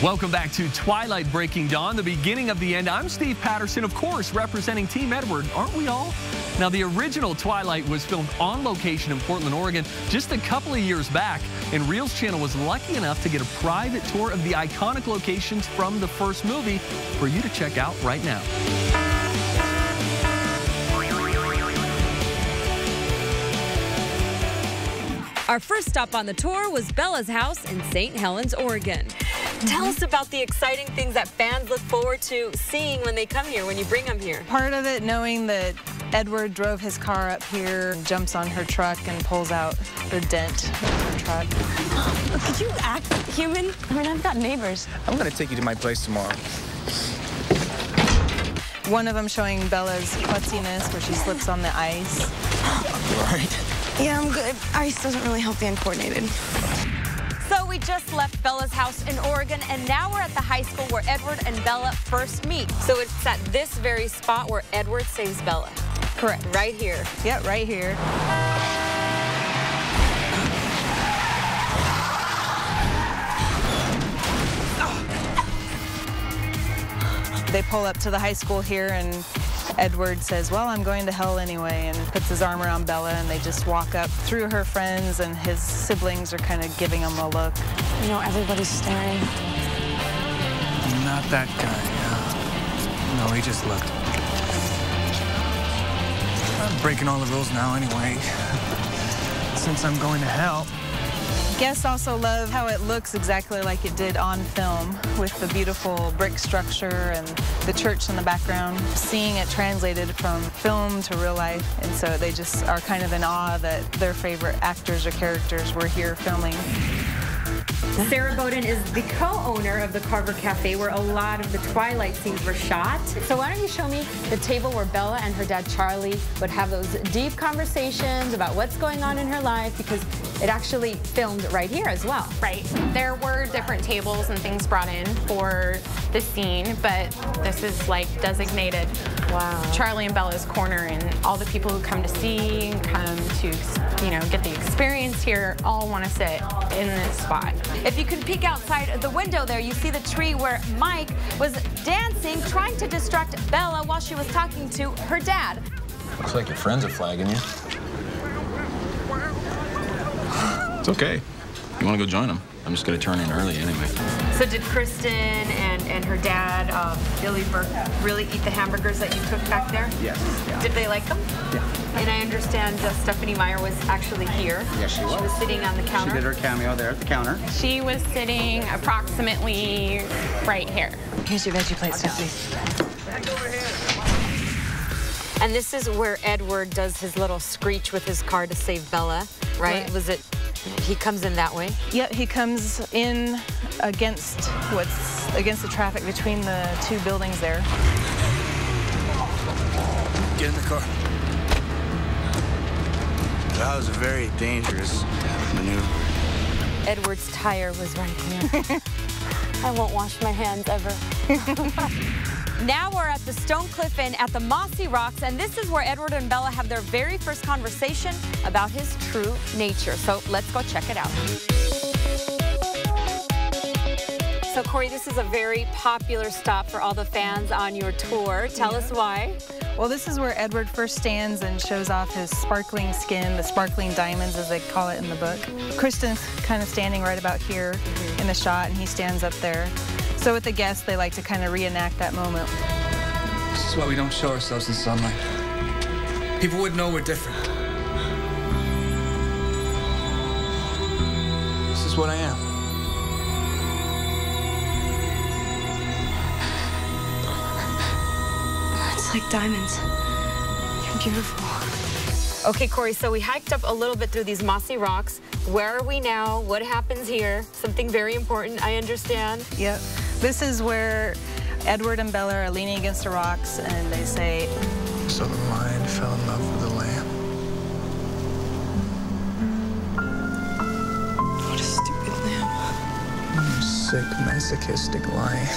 Welcome back to Twilight Breaking Dawn, the beginning of the end. I'm Steve Patterson, of course, representing Team Edward, aren't we all? Now, the original Twilight was filmed on location in Portland, Oregon, just a couple of years back, and Reel's channel was lucky enough to get a private tour of the iconic locations from the first movie for you to check out right now. Our first stop on the tour was Bella's house in St. Helens, Oregon. Tell us about the exciting things that fans look forward to seeing when they come here, when you bring them here. Part of it, knowing that Edward drove his car up here, jumps on her truck and pulls out the dent of her truck. Could you act human? I mean, I've got neighbors. I'm going to take you to my place tomorrow. One of them showing Bella's klutziness, where she slips on the ice. You all right? Yeah, I'm good. Ice doesn't really help the uncoordinated. So we just left Bella's house in Oregon, and now we're at the high school where Edward and Bella first meet. So it's at this very spot where Edward saves Bella. Correct. Right here. Yep, right here. They pull up to the high school here, and Edward says, well, I'm going to hell anyway, and puts his arm around Bella, and they just walk up through her friends, and his siblings are kind of giving him a look. You know, everybody's staring. Not that guy, No, he just looked. I'm breaking all the rules now anyway, since I'm going to hell. Guests also love how it looks exactly like it did on film, with the beautiful brick structure and the church in the background, seeing it translated from film to real life. And so they just are kind of in awe that their favorite actors or characters were here filming. Sarah Bowden is the co-owner of the Carver Cafe, where a lot of the Twilight scenes were shot. So why don't you show me the table where Bella and her dad Charlie would have those deep conversations about what's going on in her life, because it actually filmed right here as well. Right. There were different tables and things brought in for the scene, but this is like designated Charlie and Bella's corner, and all the people who come to see, come to, you know, get the experience here, all want to sit in this spot. If you can peek outside the window there, you see the tree where Mike was dancing, trying to distract Bella while she was talking to her dad. Looks like your friends are flagging you. It's okay. You want to go join them? I'm just going to turn in early anyway. So did Kristen and her dad, Billy Burke, really eat the hamburgers that you cooked back there? Yes. Yeah. Did they like them? Yeah. And I understand Stephanie Meyer was actually here. Yes, she was. She was sitting on the counter. She did her cameo there at the counter. She was sitting approximately right here. Here's your veggie plate, Stephanie. And this is where Edward does his little screech with his car to save Bella, right? Was it, he comes in that way? Yep, he comes in against the traffic between the two buildings there. Get in the car. That was a very dangerous maneuver. Edward's tire was right there. I won't wash my hands ever. Now we're at the Stone Cliff Inn at the Mossy Rocks, and this is where Edward and Bella have their very first conversation about his true nature. So let's go check it out. So Corey, this is a very popular stop for all the fans on your tour. Tell us why. Well, this is where Edward first stands and shows off his sparkling skin, the sparkling diamonds as they call it in the book. Kristen's kind of standing right about here in the shot, and he stands up there. So with the guests, they like to kind of reenact that moment. This is why we don't show ourselves in sunlight. People would know we're different. This is what I am. It's like diamonds. You're beautiful. Okay, Corey, so we hiked up a little bit through these mossy rocks. Where are we now? What happens here? Something very important, I understand. Yep. This is where Edward and Bella are leaning against the rocks, and they say, So the lion fell in love with the lamb. What a stupid lamb. Sick, masochistic lion.